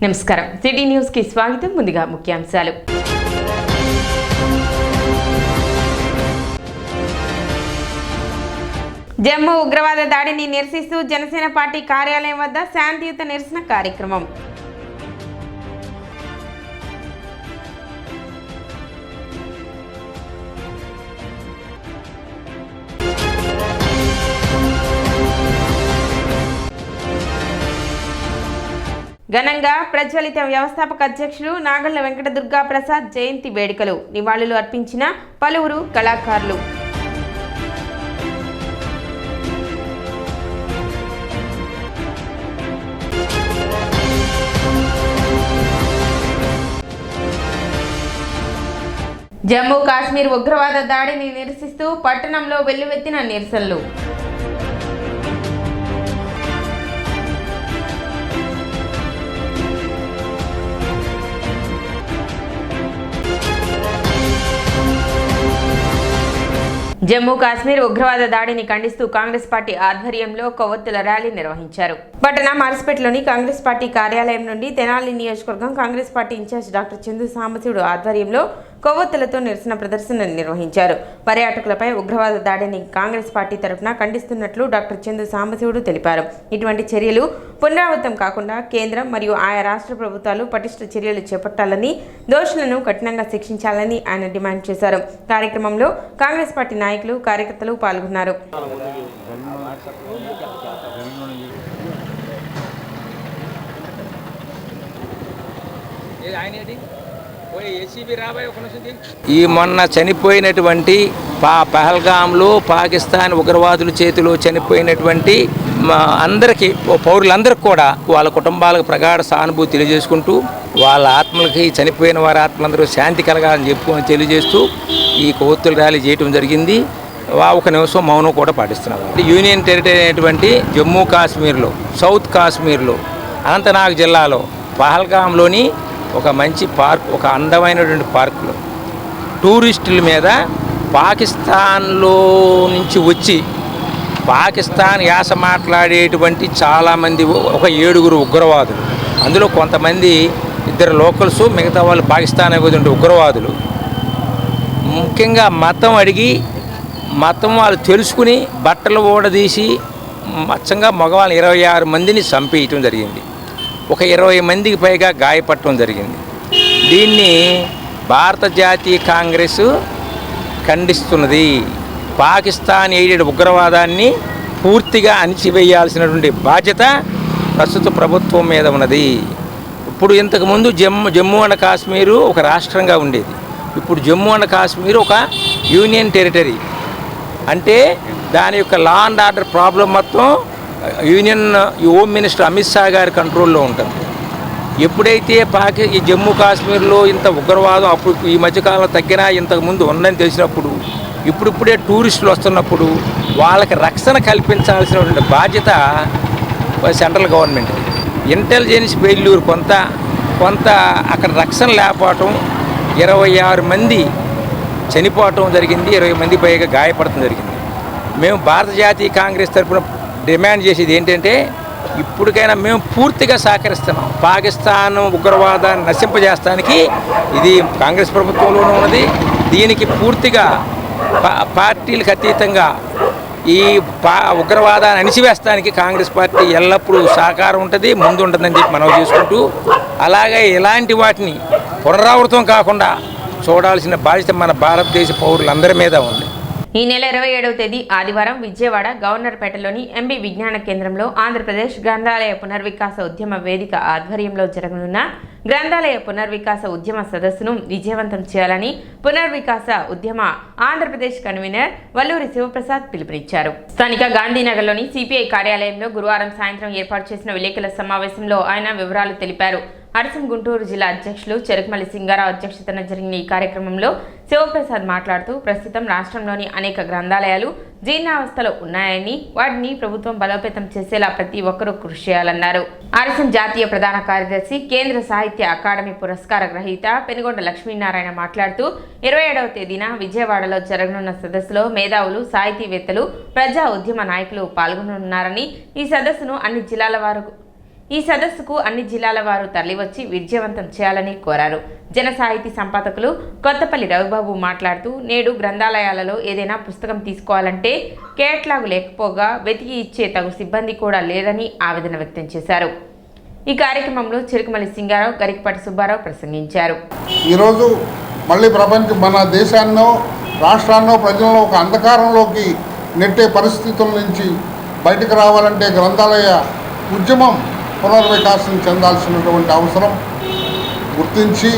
నమస్కారం city news కి స్వాగతం. ముందుగా ముఖ్యాంశాలు. జమ్మూ ఉగ్రవాద దాడిని నిరసిస్తూ జనసేన పార్టీ కార్యాలయం వద్ద శాంతియుత నిరసన కార్యక్రమం. ఘనంగా ప్రజ్వలిత వ్యవస్థాపక అధ్యక్షులు నాగళ్ల వెంకట దుర్గా ప్రసాద్ జయంతి వేడుకలు. నివాళులు అర్పించిన పలువురు కళాకారులు. జమ్మూ కాశ్మీర్ ఉగ్రవాద దాడిని నిరసిస్తూ పట్టణంలో వెల్లువెత్తిన నిరసనలు. జమ్మూ కాశ్మీర్ ఉగ్రవాద దాడిని ఖండిస్తూ కాంగ్రెస్ పార్టీ ఆధ్వర్యంలో కొవ్వొత్తుల ర్యాలీ నిర్వహించారు. పట్టణ మార్సిపేటలోని కాంగ్రెస్ పార్టీ కార్యాలయం నుండి తెనాలి నియోజకవర్గం Congress party incharge doctor Chandu Sambasivudu ఆధ్వర్యంలో కొవ్వొత్తులతో నిరసన ప్రదర్శన నిర్వహించారు. పర్యాటకులపై ఉగ్రవాద దాడిని కాంగ్రెస్ పార్టీ తరఫున ఖండిస్తున్నట్లు డాక్టర్ చందు సాంబశివుడు తెలిపారు. ఇటువంటి చర్యలు పునరావృతం కాకుండా కేంద్రం మరియు ఆయా రాష్ట్ర ప్రభుత్వాలు పటిష్ట చర్యలు చేపట్టాలని, దోషులను కఠినంగా శిక్షించాలని ఆయన డిమాండ్ చేశారు. కార్యక్రమంలో కాంగ్రెస్ పార్టీ నాయకులు, కార్యకర్తలు పాల్గొన్నారు. ఈ మొన్న చనిపోయినటువంటి పహల్గాంలో పాకిస్తాన్ ఉగ్రవాదుల చేతిలో చనిపోయినటువంటి అందరికీ, పౌరులందరికీ కూడా వాళ్ళ కుటుంబాలకు ప్రగాఢ సానుభూతి తెలియజేసుకుంటూ వాళ్ళ ఆత్మలకి, చనిపోయిన వారి ఆత్మలందరూ శాంతి కలగాలని చెప్పుకొని తెలియజేస్తూ ఈ కొవ్వొత్తుల ర్యాలీ చేయడం జరిగింది. ఒక నిమిషం మౌనం కూడా పాటిస్తున్నారు. యూనియన్ టెరిటరీ అయినటువంటి జమ్మూ కాశ్మీర్లో, సౌత్ కాశ్మీర్లో, అనంతనాగ్ జిల్లాలో పహల్గాంలోని ఒక మంచి పార్క్, ఒక అందమైనటువంటి పార్కులో టూరిస్టుల మీద పాకిస్తాన్లో నుంచి వచ్చి పాకిస్తాన్ యాస మాట్లాడేటువంటి చాలామంది, ఒక 7 ఉగ్రవాదులు, అందులో కొంతమంది 2 లోకల్స్, మిగతా వాళ్ళు పాకిస్తాన్ ఉగ్రవాదులు ముఖ్యంగా మతం అడిగి, మతం వాళ్ళు తెలుసుకుని బట్టలు ఊడదీసి మచ్చంగా మగవాళ్ళు 26 మందిని చంపేయటం జరిగింది. ఒక 20 మందికి పైగా గాయపడటం జరిగింది. దీన్ని భారత జాతీయ కాంగ్రెస్ ఖండిస్తున్నది. పాకిస్తాన్ ఎయిడెడ్ ఉగ్రవాదాన్ని పూర్తిగా అణిచివేయాల్సినటువంటి బాధ్యత ప్రస్తుత ప్రభుత్వం మీద ఉన్నది. ఇప్పుడు ఇంతకుముందు జమ్మూ అండ్ కాశ్మీరు ఒక రాష్ట్రంగా ఉండేది. ఇప్పుడు జమ్మూ అండ్ కాశ్మీర్ ఒక యూనియన్ టెరిటరీ. అంటే దాని యొక్క లా అండ్ ఆర్డర్ ప్రాబ్లం మొత్తం union home minister Amit Shah గారి కంట్రోల్లో ఉంటుంది. ఎప్పుడైతే ఈ జమ్మూ కాశ్మీర్లో ఇంత ఉగ్రవాదం అప్పుడు ఈ మధ్యకాలంలో తగ్గినా ఇంతకుముందు ఉందని తెలిసినప్పుడు, ఇప్పుడిప్పుడే టూరిస్టులు వస్తున్నప్పుడు వాళ్ళకి రక్షణ కల్పించాల్సినటువంటి బాధ్యత సెంట్రల్ గవర్నమెంట్. ఇంటెలిజెన్స్ ఫెయిల్యూర్ కొంత అక్కడ రక్షణ లేకపోవటం, 26 మంది చనిపోవటం జరిగింది, 20 మంది పైగా గాయపడటం జరిగింది. మేము భారత జాతీయ కాంగ్రెస్ తరఫున డిమాండ్ చేసేది ఏంటంటే, ఇప్పటికైనా మేము పూర్తిగా సహకరిస్తున్నాం. పాకిస్తాన్ ఉగ్రవాదాన్ని నశింపజేస్తానికి ఇది కాంగ్రెస్ ప్రభుత్వంలోనూ ఉన్నది. దీనికి పూర్తిగా పార్టీలకు అతీతంగా ఈ ఉగ్రవాదాన్ని అణిచివేస్తానికి కాంగ్రెస్ పార్టీ ఎల్లప్పుడూ సహకారం ఉంటుంది, ముందు ఉంటుందని చెప్పి మనం చేసుకుంటూ, అలాగే ఇలాంటి వాటిని పునరావృతం కాకుండా చూడాల్సిన బాధ్యత మన భారతదేశ పౌరులందరి మీద ఉంది. ఈ నెల 27వ తేదీ ఆదివారం విజయవాడ గవర్నర్పేటలోని ఎంబీ విజ్ఞాన కేంద్రంలో ఆంధ్రప్రదేశ్ గ్రంథాలయ పునర్వికాస ఉద్యమ వేదిక ఆధ్వర్యంలో జరగనున్న గ్రంథాలయ పునర్వికాస ఉద్యమ సదస్సును విజయవంతం చేయాలని పునర్వికాస ఉద్యమ ఆంధ్రప్రదేశ్ కన్వీనర్ వల్లూరి శివప్రసాద్ పిలుపునిచ్చారు. స్థానిక గాంధీనగర్లోని సిపిఐ కార్యాలయంలో గురువారం సాయంత్రం ఏర్పాటు చేసిన విలేకరుల సమావేశంలో ఆయన వివరాలు తెలిపారు. అరసం గుంటూరు జిల్లా అధ్యక్షులు చెరుకుమల్లి సింగారావు అధ్యక్షతన జరిగిన ఈ కార్యక్రమంలో శివప్రసాద్ మాట్లాడుతూ, ప్రస్తుతం రాష్ట్రంలోని అనేక గ్రంథాలయాలు జీర్ణావస్థలో ఉన్నాయని, వాటిని ప్రభుత్వం బలోపేతం చేసేలా ప్రతి ఒక్కరూ కృషి చేయాలన్నారు. అరసం జాతీయ ప్రధాన కార్యదర్శి, కేంద్ర సాహిత్య అకాడమీ పురస్కార గ్రహీత పెనుగొండ లక్ష్మీనారాయణ మాట్లాడుతూ, 27వ తేదీన విజయవాడలో జరగనున్న సదస్సులో మేధావులు, సాహితీవేత్తలు, ప్రజా ఉద్యమ నాయకులు పాల్గొనున్నారని, ఈ సదస్సును అన్ని జిల్లాల వారు ఈ సదస్సుకు అన్ని జిల్లాల వారు తరలివచ్చి విజయవంతం చేయాలని కోరారు. జన సాహితీ సంపాదకులు కొత్తపల్లి రవిబాబు మాట్లాడుతూ, నేడు గ్రంథాలయాలలో ఏదైనా పుస్తకం తీసుకోవాలంటే కేటలాగు లేకపోగా వెతికి ఇచ్చే తగు సిబ్బంది కూడా లేదని ఆవేదన వ్యక్తం చేశారు. ఈ కార్యక్రమంలో చిరుకుమల్లి సింగారావు, గరికపాటి సుబ్బారావు ప్రసంగించారు. ఈరోజు మళ్ళీ మన దేశాన్నో రాష్ట్రాన్నో ప్రజలను ఒక అంధకారంలోకి నెట్టే పరిస్థితుల నుంచి బయటకు రావాలంటే గ్రంథాలయ ఉద్యమం పునర్వికాసం చెందాల్సినటువంటి అవసరం గుర్తించి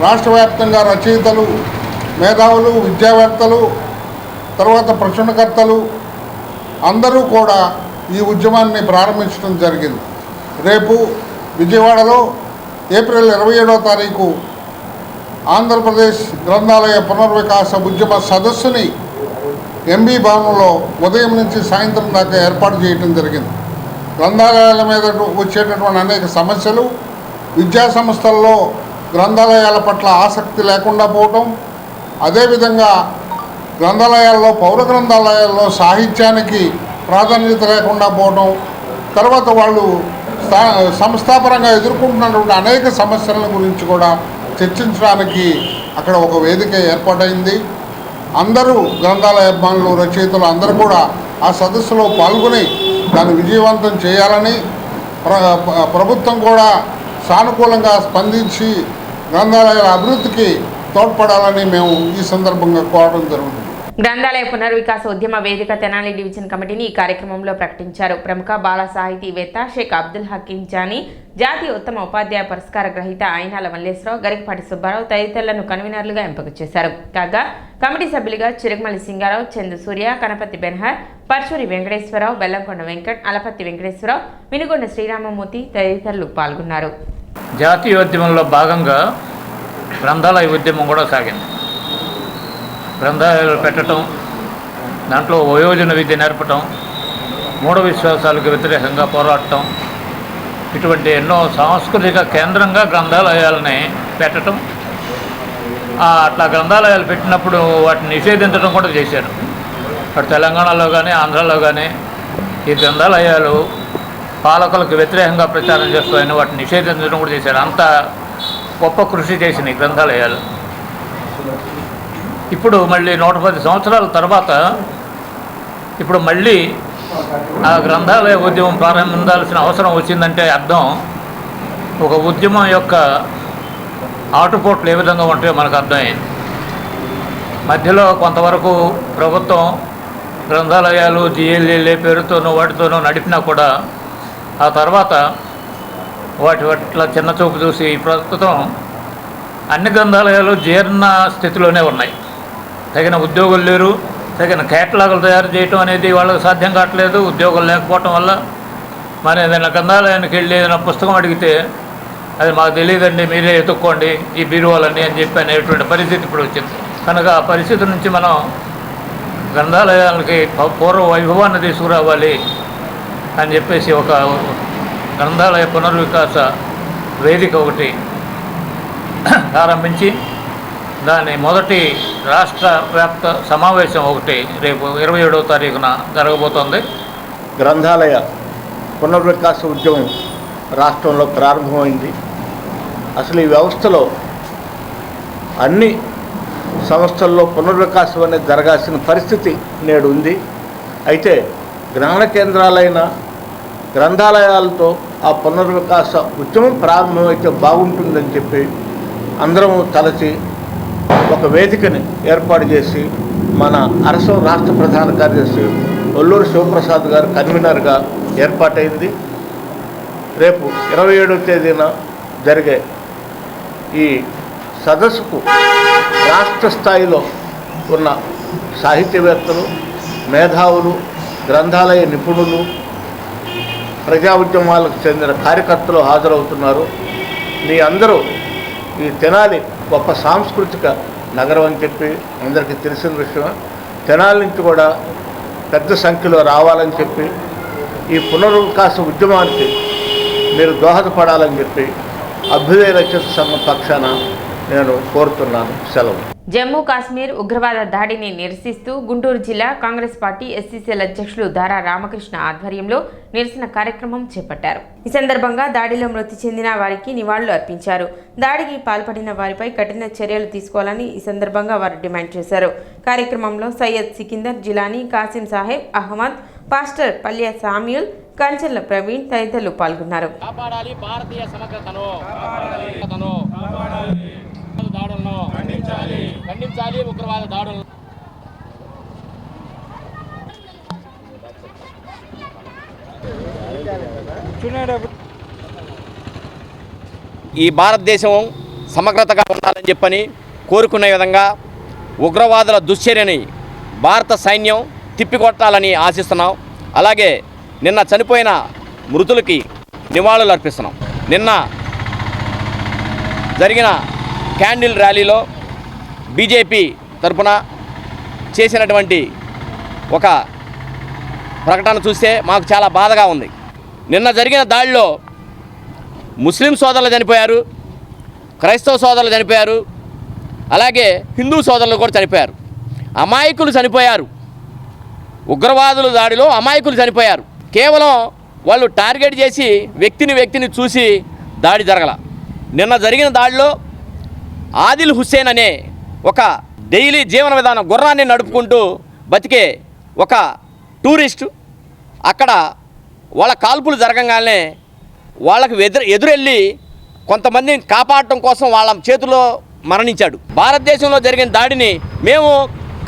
రాష్ట్ర వ్యాప్తంగా రచయితలు, మేధావులు, విద్యావేత్తలు, తర్వాత ప్రచురణకర్తలు అందరూ కూడా ఈ ఉద్యమాన్ని ప్రారంభించడం జరిగింది. రేపు విజయవాడలో ఏప్రిల్ 27వ తారీఖు ఆంధ్రప్రదేశ్ గ్రంథాలయ పునర్వికాస ఉద్యమ సదస్సుని ఎంబీ భవనంలో ఉదయం నుంచి సాయంత్రం దాకా ఏర్పాటు చేయడం జరిగింది. గ్రంథాలయాల మీద వచ్చేటటువంటి అనేక సమస్యలు, విద్యా సంస్థల్లో గ్రంథాలయాల పట్ల ఆసక్తి లేకుండా పోవటం, అదేవిధంగా గ్రంథాలయాల్లో పౌర గ్రంథాలయాల్లో సాహిత్యానికి ప్రాధాన్యత లేకుండా పోవటం, తర్వాత వాళ్ళు సంస్థాపరంగా ఎదుర్కొంటున్నటువంటి అనేక సమస్యల గురించి కూడా చర్చించడానికి అక్కడ ఒక వేదిక ఏర్పాటైంది. అందరూ గ్రంథాలయ అభిమానులు, రచయితలు అందరూ కూడా ఆ సదస్సులో పాల్గొని దాన్ని విజయవంతం చేయాలని, ప్రభుత్వం కూడా సానుకూలంగా స్పందించి గ్రంథాలయాల అభివృద్ధికి తోడ్పడాలని మేము ఈ సందర్భంగా కోరడం జరుగుతుంది. గ్రంథాలయ పునర్వికాస ఉద్యమ వేదిక తెనాలి డివిజన్ కమిటీని ఈ కార్యక్రమంలో ప్రకటించారు. ప్రముఖ బాల సాహితీవేత్త షేక్ అబ్దుల్ హకీం జానీ, జాతీయ ఉత్తమ ఉపాధ్యాయ పురస్కార గ్రహీత అయినాల మల్లేశ్వరరావు, గరికపాటి సుబ్బారావు తదితరులను కన్వీనర్లుగా ఎంపిక చేశారు. కాగా కమిటీ సభ్యులుగా చిరుకుమల్లి సింగారావు, చందు సూర్య, కనపతి బెన్హర్, పర్చూరి వెంకటేశ్వరరావు, బెల్లంకొండ వెంకట్, అలపత్తి వెంకటేశ్వరరావు, వినుగొండ శ్రీరామమూర్తి తదితరులు పాల్గొన్నారు. జాతీయోద్యమంలో భాగంగా గ్రంథాలయ ఉద్యమం కూడా సాగింది. గ్రంథాలయాలు పెట్టడం, దాంట్లో వయోజన విద్య నేర్పటం, మూఢ విశ్వాసాలకు వ్యతిరేకంగా పోరాడటం, ఇటువంటి ఎన్నో సాంస్కృతిక కేంద్రంగా గ్రంథాలయాలని పెట్టడం, అట్లా గ్రంథాలయాలు పెట్టినప్పుడు వాటిని నిషేధించడం కూడా చేశారు. అటు తెలంగాణలో కానీ ఆంధ్రాలో కానీ ఈ గ్రంథాలయాలు పాలకులకు వ్యతిరేకంగా ప్రచారం చేస్తాయని వాటిని నిషేధించడం కూడా చేశారు. అంత గొప్ప కృషి చేసినాయి గ్రంథాలయాలు. ఇప్పుడు మళ్ళీ 110 సంవత్సరాల తర్వాత ఇప్పుడు మళ్ళీ ఆ గ్రంథాలయ ఉద్యమం ప్రారంభించాల్సిన అవసరం వచ్చిందంటే అర్థం ఒక ఉద్యమం యొక్క ఆటుపోట్లు ఏ విధంగా ఉంటాయో మనకు అర్థమైంది. మధ్యలో కొంతవరకు ప్రభుత్వం గ్రంథాలయాలు జిఎల్ఏ పేరుతోనూ వాటితోనూ నడిపినా కూడా ఆ తర్వాత వాటి పట్ల చిన్న చూపు చూసి ప్రస్తుతం అన్ని గ్రంథాలయాలు జీర్ణ స్థితిలోనే ఉన్నాయి. తగిన ఉద్యోగులు లేరు, తగిన కేటలాగులు తయారు చేయటం అనేది వాళ్ళకి సాధ్యం కావట్లేదు. ఉద్యోగులు లేకపోవటం వల్ల మరి ఏదైనా గ్రంథాలయానికి వెళ్ళి ఏదైనా పుస్తకం అడిగితే అది మాకు తెలియదండి, మీరే ఎత్తుక్కోండి ఈ బీరువాలని అని చెప్పి అనేటువంటి పరిస్థితి ఇప్పుడు వచ్చింది. కనుక ఆ పరిస్థితి నుంచి మనం గ్రంథాలయాలకి పూర్వ వైభవాన్ని తీసుకురావాలి అని చెప్పేసి ఒక గ్రంథాలయ పునర్వికాస వేదిక ఒకటి ప్రారంభించి దాని మొదటి రాష్ట్ర వ్యాప్త సమావేశం ఒకటి రేపు 27వ తారీఖున జరగబోతోంది. గ్రంథాలయ పునర్వికాస ఉద్యమం రాష్ట్రంలో ప్రారంభమైంది. అసలు ఈ వ్యవస్థలో అన్ని సంస్థల్లో పునర్వికాసం అనేది జరగాల్సిన పరిస్థితి నేడు ఉంది. అయితే జ్ఞాన కేంద్రాలైన గ్రంథాలయాలతో ఆ పునర్వికాస ఉద్యమం ప్రారంభమైతే బాగుంటుందని చెప్పి అందరం తలచి ఒక వేదికని ఏర్పాటు చేసి మన అరసం రాష్ట్ర ప్రధాన కార్యదర్శి ఒల్లూరు శివప్రసాద్ గారు కన్వీనర్గా ఏర్పాటైంది. రేపు 27వ తేదీన జరిగే ఈ సదస్సుకు రాష్ట్ర స్థాయిలో ఉన్న సాహిత్యవేత్తలు, మేధావులు, గ్రంథాలయ నిపుణులు, ప్రజా ఉద్యమాలకు చెందిన కార్యకర్తలు హాజరవుతున్నారు. మీ అందరూ ఈ తెనాలి గొప్ప సాంస్కృతిక నగరం అని చెప్పి అందరికీ తెలిసిన విషయం. తెనాలి నుంచి కూడా పెద్ద సంఖ్యలో రావాలని చెప్పి ఈ పునర్వికాస ఉద్యమానికి మీరు దోహదపడాలని చెప్పి అభ్యుదయ రచయిత సంఘం పక్షాన నేను కోరుతున్నాను. సెలవు. జమ్మూ కాశ్మీర్ ఉగ్రవాద దాడిని నిరసిస్తూ గుంటూరు జిల్లా కాంగ్రెస్ పార్టీ ఎస్సీసీఎల్ అధ్యక్షులు దారా రామకృష్ణ ఆధ్వర్యంలో నిరసన కార్యక్రమం చేపట్టారు. ఈ సందర్భంగా దాడిలో మృతి చెందిన వారికి నివాళులు అర్పించారు. దాడికి పాల్పడిన వారిపై కఠిన చర్యలు తీసుకోవాలని ఈ సందర్భంగా వారు డిమాండ్ చేశారు. కార్యక్రమంలో సయ్యద్ సికిందర్ జిలానీ, కాసిం సాహెబ్, అహ్మద్, పాస్టర్ పల్య సామ్యూల్, కంచెల ప్రవీణ్ తదితరులు పాల్గొన్నారు. ఖండించాలి ఉగ్రవాద దాడులను. ఈ భారతదేశం సమగ్రతగా ఉండాలని చెప్పని కోరుకునే విధంగా ఉగ్రవాదుల దుశ్చర్యని భారత సైన్యం తిప్పికొట్టాలని ఆశిస్తున్నాం. అలాగే నిన్న చనిపోయిన మృతులకి నివాళులు అర్పిస్తున్నాం. నిన్న జరిగిన క్యాండిల్ ర్యాలీలో బీజేపీ తరపున చేసినటువంటి ఒక ప్రకటన చూస్తే మాకు చాలా బాధగా ఉంది. నిన్న జరిగిన దాడిలో ముస్లిం సోదరులు చనిపోయారు, క్రైస్తవ సోదరులు చనిపోయారు, అలాగే హిందూ సోదరులు కూడా చనిపోయారు. అమాయకులు చనిపోయారు. ఉగ్రవాదుల దాడిలో అమాయకులు చనిపోయారు. కేవలం వాళ్ళు టార్గెట్ చేసి వ్యక్తిని చూసి దాడి జరగల. నిన్న జరిగిన దాడిలో ఆదిల్ హుస్సేన్ అనే ఒక డైలీ జీవన విధానం గుర్రాన్ని నడుపుకుంటూ బతికే ఒక టూరిస్టు అక్కడ వాళ్ళ కాల్పులు జరగగానే వాళ్ళకు ఎదురెళ్ళి కొంతమందిని కాపాడటం కోసం వాళ్ళ చేతిలో మరణించాడు. భారతదేశంలో జరిగిన దాడిని మేము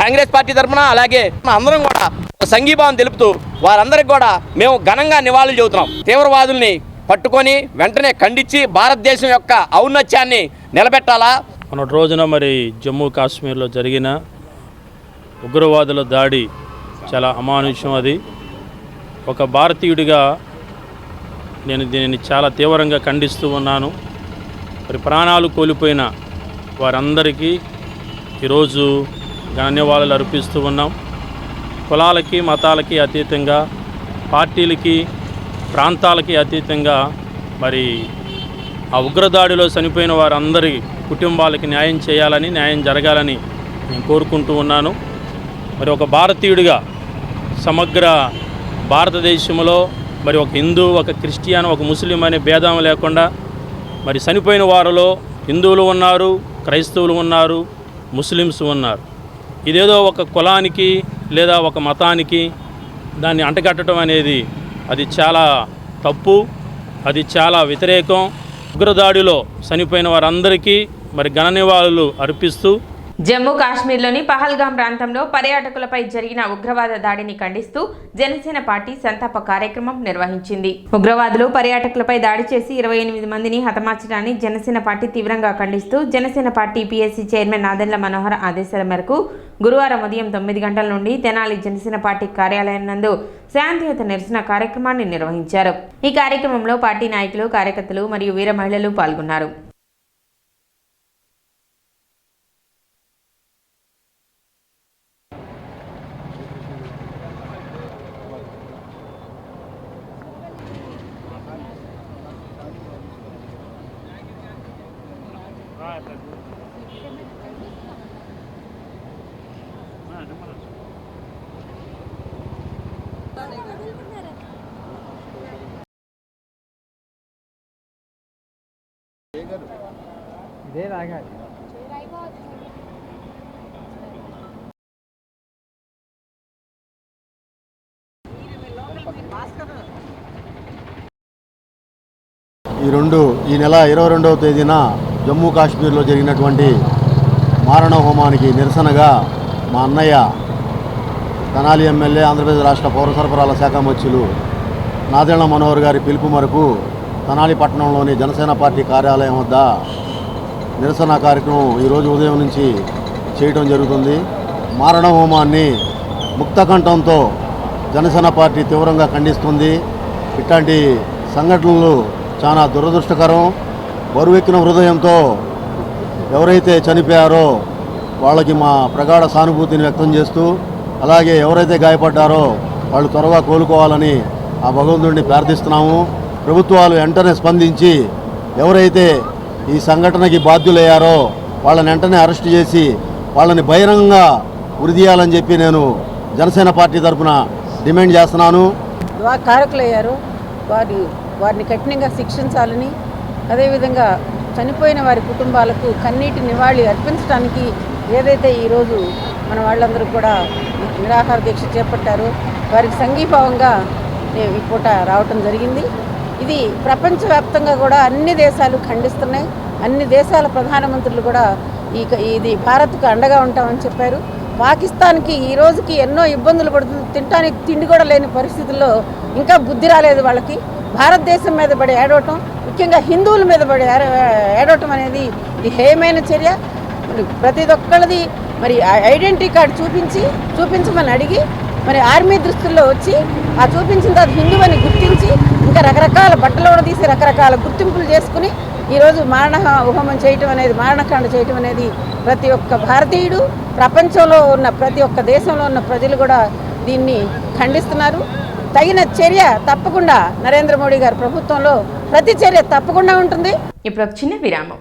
కాంగ్రెస్ పార్టీ తరఫున అలాగే అందరం కూడా సంఘీభావం తెలుపుతూ వారందరికీ కూడా మేము ఘనంగా నివాళులు చెబుతున్నాం. తీవ్రవాదుల్ని పట్టుకొని వెంటనే ఖండించి భారతదేశం యొక్క ఔన్నత్యాన్ని నిలబెట్టాలా. మొన్నటి రోజున మరి జమ్మూ కాశ్మీర్లో జరిగిన ఉగ్రవాదుల దాడి చాలా అమానుష్యం. అది ఒక భారతీయుడిగా నేను దీనిని చాలా తీవ్రంగా ఖండిస్తూ ఉన్నాను. మరి ప్రాణాలు కోల్పోయిన వారందరికీ ఈరోజు ధన్యవాదాలు అర్పిస్తూ ఉన్నాం. కులాలకి మతాలకి అతీతంగా, పార్టీలకి ప్రాంతాలకి అతీతంగా మరి ఆ ఉగ్రదాడిలో చనిపోయిన వారందరి కుటుంబాలకి న్యాయం చేయాలని, న్యాయం జరగాలని నేను కోరుకుంటూ ఉన్నాను. మరి ఒక భారతీయుడిగా సమగ్ర భారతదేశంలో మరి ఒక హిందూ, ఒక క్రిస్టియన్, ఒక ముస్లిం అనే భేదం లేకుండా మరి చనిపోయిన వారిలో హిందువులు ఉన్నారు, క్రైస్తవులు ఉన్నారు, ముస్లిమ్స్ ఉన్నారు. ఇదేదో ఒక కులానికి లేదా ఒక మతానికి దాన్ని అంటగట్టడం అనేది అది చాలా తప్పు, అది చాలా వ్యతిరేకం. ఉగ్రదాడిలో చనిపోయిన వారందరికీ మరి ఘన నివాళులు అర్పిస్తూ జమ్మూ కాశ్మీర్లోని పహల్గాం ప్రాంతంలో పర్యాటకులపై జరిగిన ఉగ్రవాద దాడిని ఖండిస్తూ జనసేన పార్టీ సంతాప కార్యక్రమం నిర్వహించింది. ఉగ్రవాదులు పర్యాటకులపై దాడి చేసి 28 మందిని హతమార్చడాన్ని జనసేన పార్టీ తీవ్రంగా ఖండిస్తూ Janasena party PSC chairman Nadendla Manohar ఆదేశాల మేరకు గురువారం ఉదయం 9 గంటల నుండి తెనాలి జనసేన పార్టీ కార్యాలయం నందు శాంతియుత నిరసన కార్యక్రమాన్ని నిర్వహించారు. ఈ కార్యక్రమంలో పార్టీ నాయకులు, కార్యకర్తలు మరియు వీర మహిళలు పాల్గొన్నారు. ఈ నెల 22వ తేదీన జమ్మూ కాశ్మీర్లో జరిగినటువంటి మారణ హోమానికి నిరసనగా మా అన్నయ్య తెనాలి ఎమ్మెల్యే, ఆంధ్రప్రదేశ్ రాష్ట్ర పౌర సరఫరాల శాఖ మంత్రులు నాదెండ్ల మనోహర్ గారి పిలుపు మేరకు తెనాలి పట్టణంలోని జనసేన పార్టీ కార్యాలయం వద్ద నిరసన కార్యక్రమం ఈరోజు ఉదయం నుంచి చేయడం జరుగుతుంది. మారణ హోమాన్ని ముక్తకంఠంతో జనసేన పార్టీ తీవ్రంగా ఖండిస్తుంది. ఇట్లాంటి సంఘటనలు చాలా దురదృష్టకరం. బరువెక్కిన హృదయంతో ఎవరైతే చనిపోయారో వాళ్ళకి మా ప్రగాఢ సానుభూతిని వ్యక్తం చేస్తూ, అలాగే ఎవరైతే గాయపడ్డారో వాళ్ళు త్వరగా కోలుకోవాలని ఆ భగవంతుడిని ప్రార్థిస్తున్నాము. ప్రభుత్వాలు వెంటనే స్పందించి ఎవరైతే ఈ సంఘటనకి బాధ్యులయ్యారో వాళ్ళని వెంటనే అరెస్ట్ చేసి వాళ్ళని బహిరంగంగా ఉరిదీయాలని చెప్పి నేను జనసేన పార్టీ తరఫున డిమాండ్ చేస్తున్నాను. కారకులయ్యారు వారిని కఠినంగా శిక్షించాలని, అదేవిధంగా చనిపోయిన వారి కుటుంబాలకు కన్నీటి నివాళి అర్పించడానికి ఏదైతే ఈరోజు మన వాళ్ళందరూ కూడా నిరాహార దీక్ష చేపట్టారో వారికి సంఘీభావంగా ఈ పూట రావటం జరిగింది. ఇది ప్రపంచవ్యాప్తంగా కూడా అన్ని దేశాలు ఖండిస్తున్నాయి. అన్ని దేశాల ప్రధానమంత్రులు కూడా ఇది భారత్కు అండగా ఉంటామని చెప్పారు. పాకిస్తాన్కి ఈ రోజుకి ఎన్నో ఇబ్బందులు పడుతుంది, తినడానికి తిండి కూడా లేని పరిస్థితుల్లో ఇంకా బుద్ధి రాలేదు వాళ్ళకి. భారతదేశం మీద పడి ఏడవటం, ముఖ్యంగా హిందువుల మీద పడి ఏడవటం అనేది ఇది హేయమైన చర్య. ప్రతి ఒక్కళ్ళది మరి ఐడెంటిటీ కార్డు చూపించమని అడిగి మరి ఆర్మీ దృష్టిలో వచ్చి ఆ చూపించిన తర్వాత హిందూ అని గుర్తించి ఇంకా రకరకాల బట్టలు కూడా తీసి రకరకాల గుర్తింపులు చేసుకుని ఈరోజు హోమం చేయటం అనేది, మారణకాండ చేయటం అనేది ప్రతి ఒక్క భారతీయుడు, ప్రపంచంలో ఉన్న ప్రతి ఒక్క దేశంలో ఉన్న ప్రజలు కూడా దీన్ని ఖండిస్తున్నారు. తగిన చర్య తప్పకుండా నరేంద్ర మోడీ గారి ప్రభుత్వంలో ప్రతి చర్య తప్పకుండా ఉంటుంది. ఇప్పుడు ఒక చిన్న విరామం.